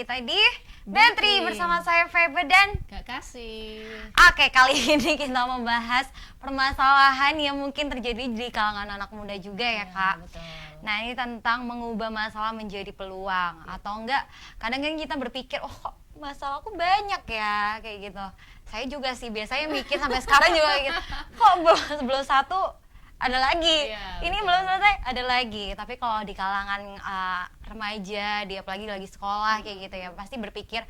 kita di Bentri bersama saya Febe dan Kak Kasih. Oke, kali ini kita membahas permasalahan yang mungkin terjadi di kalangan anak muda juga ya Kak. Betul. Nah, ini tentang mengubah masalah menjadi peluang atau enggak, kadang kan kita berpikir, oh kok masalahku banyak ya, kayak gitu. Saya juga sih biasanya mikir sampai sekarang juga kayak gitu, kok belum satu ada lagi, ini betul. belum selesai ada lagi. Tapi kalau di kalangan remaja, dia apalagi lagi sekolah kayak gitu ya, pasti berpikir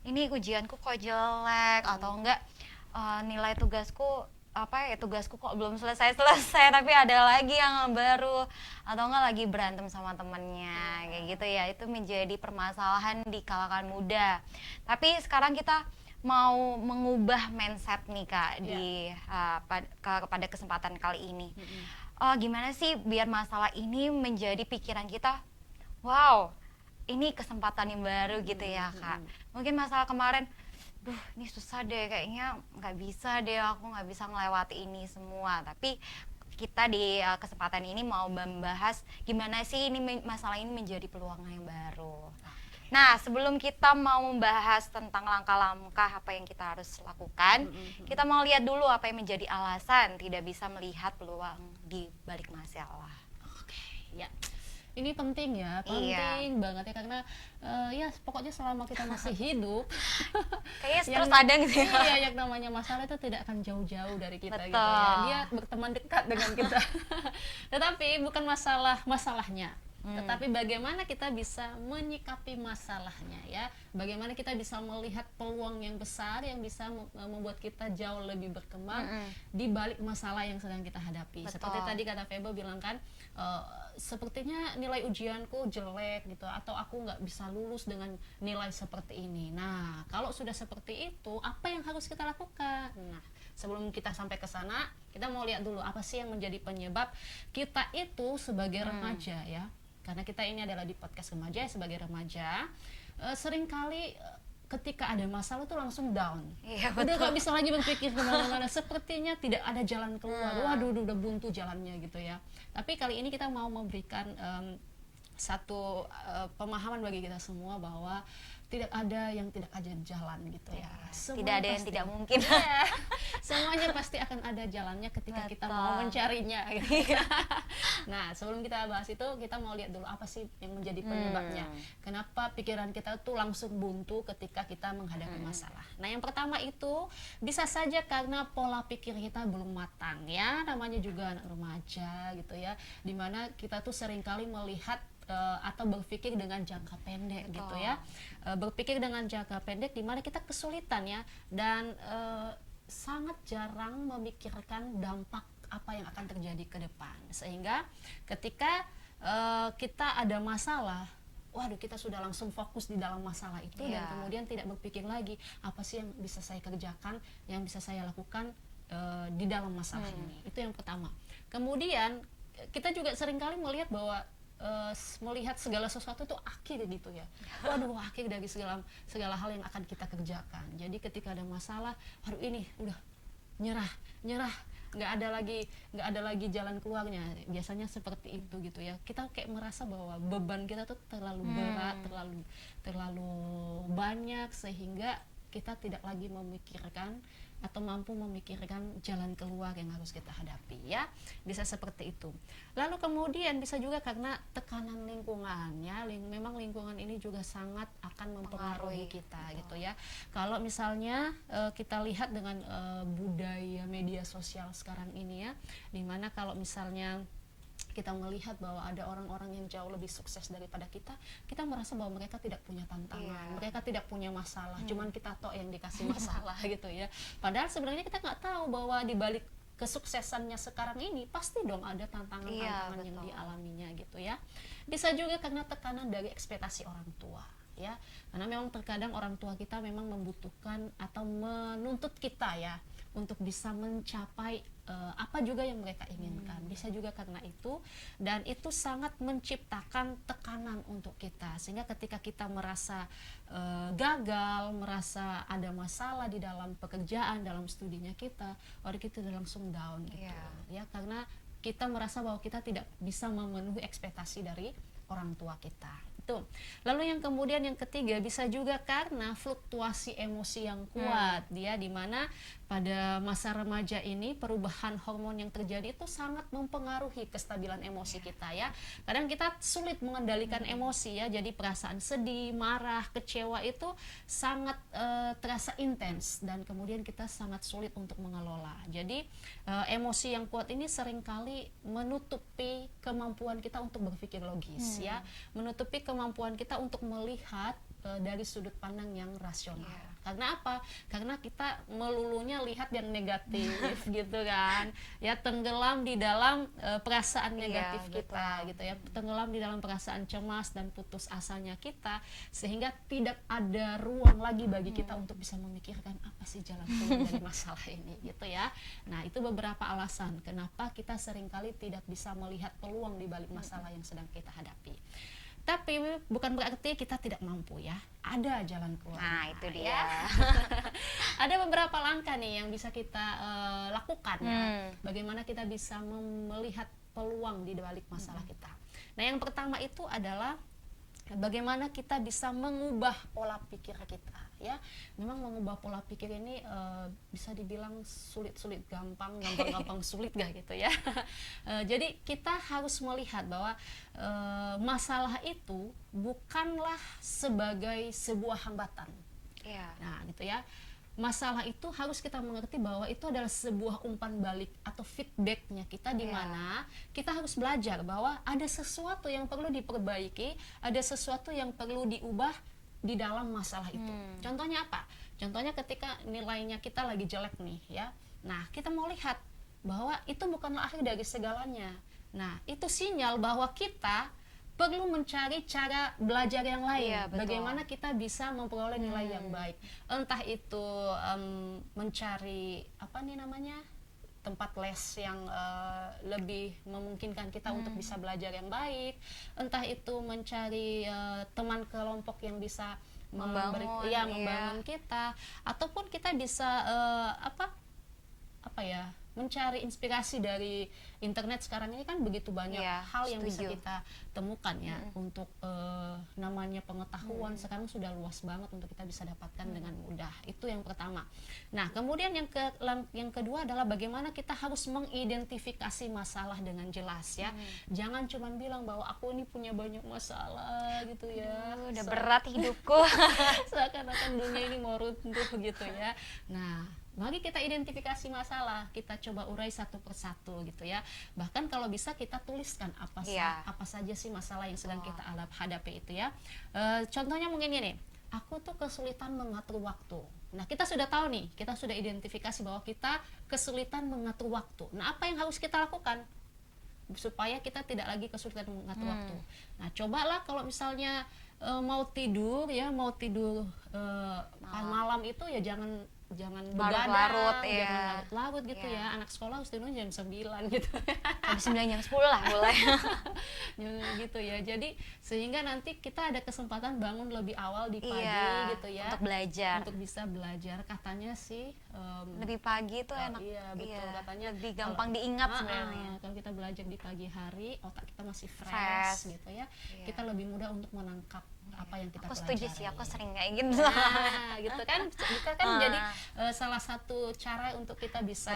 ini ujianku kok jelek atau enggak nilai tugasku tugasku kok belum selesai tapi ada lagi yang baru atau enggak lagi berantem sama temennya kayak gitu ya. Itu menjadi permasalahan di kalangan muda. Tapi sekarang kita mau mengubah mindset nih Kak pada kesempatan kali ini. Gimana sih biar masalah ini menjadi pikiran kita, wow, ini kesempatan yang baru gitu ya Kak. Mungkin masalah kemarin, ini susah deh, kayaknya nggak bisa deh, aku nggak bisa melewati ini semua. Tapi kita di kesempatan ini mau membahas gimana sih ini masalah ini menjadi peluang yang baru. Nah, sebelum kita mau membahas tentang langkah-langkah apa yang kita harus lakukan, kita mau lihat dulu apa yang menjadi alasan tidak bisa melihat peluang di balik masalah. Oke, ya. Ini penting ya, penting banget ya, karena ya pokoknya selama kita masih hidup kayaknya terus ada gitu ya. Iya, yang namanya masalah itu tidak akan jauh-jauh dari kita. Betul. Gitu ya. Dia berteman dekat dengan kita. Tetapi bukan masalahnya, tetapi bagaimana kita bisa menyikapi masalahnya ya, bagaimana kita bisa melihat peluang yang besar yang bisa membuat kita jauh lebih berkembang di balik masalah yang sedang kita hadapi. Betul. Seperti tadi kata Febe bilang kan, sepertinya nilai ujianku jelek gitu, atau aku nggak bisa lulus dengan nilai seperti ini. Nah, kalau sudah seperti itu, apa yang harus kita lakukan? Nah, sebelum kita sampai ke sana, kita mau lihat dulu apa sih yang menjadi penyebab kita itu sebagai remaja ya. Karena kita ini adalah di podcast remaja, sebagai remaja seringkali ketika ada masalah tuh langsung down. Iya, udah gak bisa lagi berpikir kemana-mana, sepertinya tidak ada jalan keluar. Waduh, udah buntu jalannya gitu ya. Tapi kali ini kita mau memberikan satu pemahaman bagi kita semua bahwa tidak ada yang tidak ada jalan gitu ya. Tidak ada yang tidak mungkin. Ya, semuanya pasti akan ada jalannya ketika kita mau mencarinya gitu. Nah, sebelum kita bahas itu, kita mau lihat dulu apa sih yang menjadi penyebabnya. Kenapa pikiran kita tuh langsung buntu ketika kita menghadapi masalah. Nah, yang pertama itu bisa saja karena pola pikir kita belum matang ya. Namanya juga anak remaja gitu ya. Dimana kita tuh seringkali melihat atau berpikir dengan jangka pendek. Betul. Gitu ya, berpikir dengan jangka pendek di mana kita kesulitan ya, dan sangat jarang memikirkan dampak apa yang akan terjadi ke depan, sehingga ketika kita ada masalah, waduh, kita sudah langsung fokus di dalam masalah itu. Dan kemudian tidak berpikir lagi apa sih yang bisa saya kerjakan, yang bisa saya lakukan di dalam masalah ini. Itu yang pertama. Kemudian kita juga seringkali melihat bahwa melihat segala sesuatu itu akhir gitu ya. Waduh, akhir dari segala hal yang akan kita kerjakan. Jadi ketika ada masalah, waduh, ini udah nyerah, nggak ada lagi jalan keluarnya. Biasanya seperti itu gitu ya. Kita kayak merasa bahwa beban kita tuh terlalu berat, terlalu banyak, sehingga kita tidak lagi memikirkan atau mampu memikirkan jalan keluar yang harus kita hadapi ya. Bisa seperti itu. Lalu kemudian bisa juga karena tekanan lingkungan ya. Memang lingkungan ini juga sangat akan mempengaruhi kita. Betul. Gitu ya. Kalau misalnya kita lihat dengan budaya media sosial sekarang ini ya, dimana kalau misalnya kita melihat bahwa ada orang-orang yang jauh lebih sukses daripada kita merasa bahwa mereka tidak punya tantangan, mereka tidak punya masalah, cuman kita tok yang dikasih masalah gitu ya. Padahal sebenarnya kita nggak tahu bahwa di balik kesuksesannya sekarang ini pasti dong ada tantangan-tantangan yang dialaminya gitu ya. Bisa juga karena tekanan dari ekspektasi orang tua ya, karena memang terkadang orang tua kita memang membutuhkan atau menuntut kita ya untuk bisa mencapai apa juga yang mereka inginkan. Bisa juga karena itu, dan itu sangat menciptakan tekanan untuk kita, sehingga ketika kita merasa gagal, merasa ada masalah di dalam pekerjaan, dalam studinya kita, waktu kita udah langsung down gitu ya, karena kita merasa bahwa kita tidak bisa memenuhi ekspektasi dari orang tua kita. Itu. Lalu yang kemudian yang ketiga bisa juga karena fluktuasi emosi yang kuat, dia dimana pada masa remaja ini perubahan hormon yang terjadi itu sangat mempengaruhi kestabilan emosi kita ya. Kadang kita sulit mengendalikan emosi ya, jadi perasaan sedih, marah, kecewa itu sangat terasa intens dan kemudian kita sangat sulit untuk mengelola. Jadi emosi yang kuat ini seringkali menutupi kemampuan kita untuk berpikir logis ya, menutupi kemampuan kita untuk melihat dari sudut pandang yang rasional. Karena apa? Karena kita melulunya lihat yang negatif gitu kan. Ya, tenggelam di dalam perasaan negatif kita gitu ya. Tenggelam di dalam perasaan cemas dan putus asanya kita, sehingga tidak ada ruang lagi bagi kita untuk bisa memikirkan apa sih jalan keluar dari masalah ini gitu ya. Nah, itu beberapa alasan kenapa kita seringkali tidak bisa melihat peluang di balik masalah yang sedang kita hadapi. Tapi bukan berarti kita tidak mampu ya, ada jalan keluar. Nah, itu dia. Ya. Ada beberapa langkah nih yang bisa kita lakukan ya, bagaimana kita bisa melihat peluang di balik masalah kita. Nah, yang pertama itu adalah bagaimana kita bisa mengubah pola pikir kita ya. Memang mengubah pola pikir ini bisa dibilang sulit-sulit gampang sulit gak gitu ya. Jadi kita harus melihat bahwa masalah itu bukanlah sebagai sebuah hambatan. Nah gitu ya, masalah itu harus kita mengerti bahwa itu adalah sebuah umpan balik atau feedbacknya kita, di mana kita harus belajar bahwa ada sesuatu yang perlu diperbaiki, ada sesuatu yang perlu diubah di dalam masalah itu. Contohnya apa? Contohnya ketika nilainya kita lagi jelek nih ya. Nah, kita mau lihat bahwa itu bukanlah akhir dari segalanya. Nah, itu sinyal bahwa kita perlu mencari cara belajar yang lain. Bagaimana kita bisa memperoleh nilai yang baik. Entah itu mencari tempat les yang lebih memungkinkan kita untuk bisa belajar yang baik, entah itu mencari teman kelompok yang bisa membangun kita, ataupun kita bisa mencari inspirasi dari internet. Sekarang ini kan begitu banyak hal yang bisa kita temukan ya, untuk namanya pengetahuan sekarang sudah luas banget untuk kita bisa dapatkan dengan mudah. Itu yang pertama. Nah, kemudian yang kedua adalah bagaimana kita harus mengidentifikasi masalah dengan jelas ya. Jangan cuma bilang bahwa aku ini punya banyak masalah gitu ya. Udah berat hidupku. Seakan-akan dunia ini mau runtuh gitu ya. Nah, mari kita identifikasi masalah, kita coba urai satu persatu gitu ya. Bahkan kalau bisa kita tuliskan apa saja sih masalah yang sedang kita hadapi itu ya. Contohnya mungkin gini, aku tuh kesulitan mengatur waktu. Nah, kita sudah tahu nih, kita sudah identifikasi bahwa kita kesulitan mengatur waktu. Nah, apa yang harus kita lakukan supaya kita tidak lagi kesulitan mengatur waktu? Nah, cobalah kalau misalnya mau tidur malam itu ya jangan begadang, jangan larut gitu ya. Anak sekolah harus tidur jam 9 gitu. Jam 9 jam 10 lah boleh. Gitu ya. Jadi sehingga nanti kita ada kesempatan bangun lebih awal di pagi gitu ya. Untuk belajar. Untuk bisa belajar. Katanya sih lebih pagi itu enak. Iya, betul. Katanya lebih gampang diingat sebenarnya. Kalau kita belajar di pagi hari, otak kita masih fresh gitu ya. Kita lebih mudah untuk menangkap apa yang kita pelajari. Aku setuju sih, aku sering kayak gitu. Nah, gitu kan. Kita kan jadi salah satu cara untuk kita bisa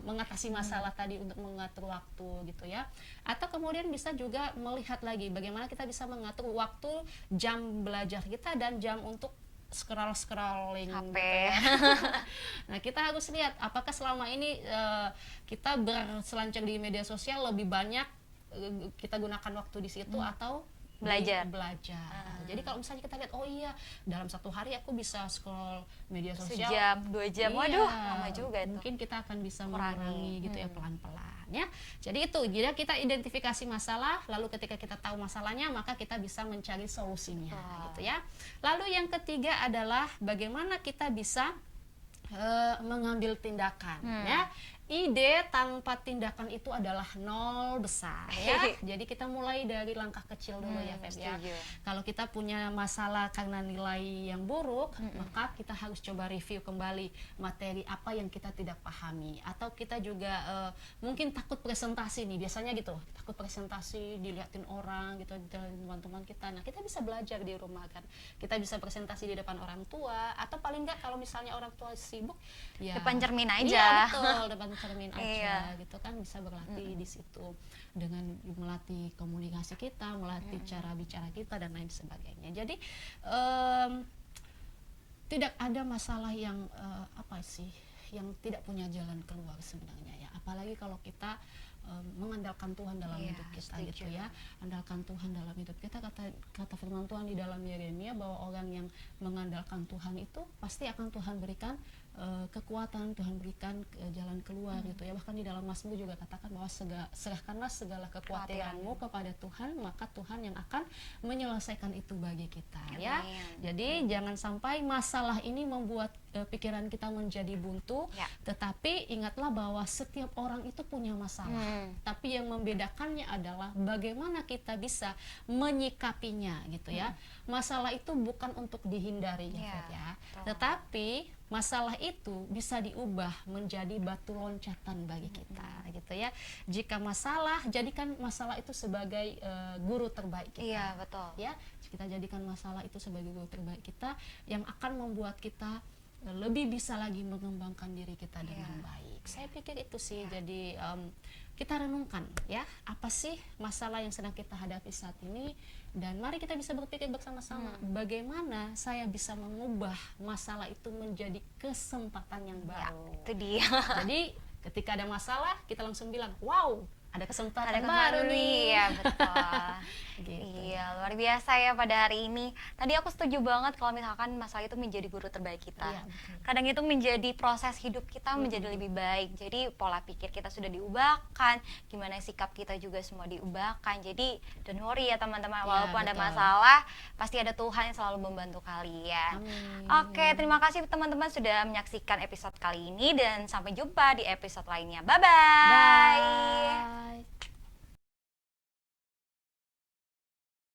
mengatasi masalah tadi, untuk mengatur waktu gitu ya. Atau kemudian bisa juga melihat lagi bagaimana kita bisa mengatur waktu jam belajar kita dan jam untuk scrolling HP. Gitu ya. Nah, kita harus lihat apakah selama ini kita berselancar di media sosial lebih banyak kita gunakan waktu di situ atau belajar. Jadi kalau misalnya kita lihat, oh iya, dalam satu hari aku bisa scroll media sosial sejam, 2 jam, waduh, lama juga itu. Mungkin kita akan bisa mengurangi gitu ya, pelan-pelan ya. Jadi kita identifikasi masalah, lalu ketika kita tahu masalahnya, maka kita bisa mencari solusinya gitu ya. Lalu yang ketiga adalah bagaimana kita bisa mengambil tindakan ya. ide tanpa tindakan itu adalah nol besar ya. Jadi kita mulai dari langkah kecil dulu ya Feb ya. Kalau kita punya masalah karena nilai yang buruk, maka kita harus coba review kembali materi apa yang kita tidak pahami. Atau kita juga mungkin takut presentasi nih, biasanya gitu. Takut presentasi dilihatin orang gitu, teman-teman kita. Nah, kita bisa belajar di rumah kan. Kita bisa presentasi di depan orang tua, atau paling enggak kalau misalnya orang tua sibuk ya Depan cermin aja. Iya betul, depan cermin aja Iya. gitu kan, bisa berlatih di situ dengan melatih komunikasi kita, melatih cara bicara kita dan lain sebagainya. Jadi tidak ada masalah yang apa sih yang tidak punya jalan keluar sebenarnya ya, apalagi kalau kita mengandalkan Tuhan dalam Iya, hidup kita setuju. gitu ya. Andalkan Tuhan dalam hidup kita, kata firman Tuhan di dalam Yeremia bahwa orang yang mengandalkan Tuhan itu pasti akan Tuhan berikan kekuatan, Tuhan berikan jalan keluar gitu ya. Bahkan di dalam Mazmur juga katakan bahwa serahkanlah segala kekhawatiranmu kepada Tuhan, maka Tuhan yang akan menyelesaikan itu bagi kita ya. Jadi jangan sampai masalah ini membuat pikiran kita menjadi buntu, tetapi ingatlah bahwa setiap orang itu punya masalah. Tapi yang membedakannya adalah bagaimana kita bisa menyikapinya gitu ya. Masalah itu bukan untuk dihindari ya, tetapi masalah itu bisa diubah menjadi batu loncatan bagi kita gitu ya. Jika masalah, jadikan masalah itu sebagai guru terbaik kita. Iya, betul. Ya, kita jadikan masalah itu sebagai guru terbaik kita yang akan membuat kita lebih bisa lagi mengembangkan diri kita dengan baik. Saya pikir itu sih. Jadi kita renungkan ya, apa sih masalah yang sedang kita hadapi saat ini, dan mari kita bisa berpikir bersama-sama bagaimana saya bisa mengubah masalah itu menjadi kesempatan yang baru. Itu dia. Jadi ketika ada masalah kita langsung bilang, wow, ada kesempatan Ada baru nih. Iya, betul. Gitu. Iya, luar biasa ya pada hari ini. Tadi aku setuju banget kalau misalkan masalah itu menjadi guru terbaik kita. Iya, betul. Kadang itu menjadi proses hidup kita menjadi lebih baik. Jadi pola pikir kita sudah diubahkan, gimana sikap kita juga semua diubahkan. Jadi don't worry ya teman-teman, Iya, walaupun ada betul. masalah, pasti ada Tuhan yang selalu membantu kalian. Amin. Oke, terima kasih teman-teman sudah menyaksikan episode kali ini, dan sampai jumpa di episode lainnya. Bye-bye. Bye.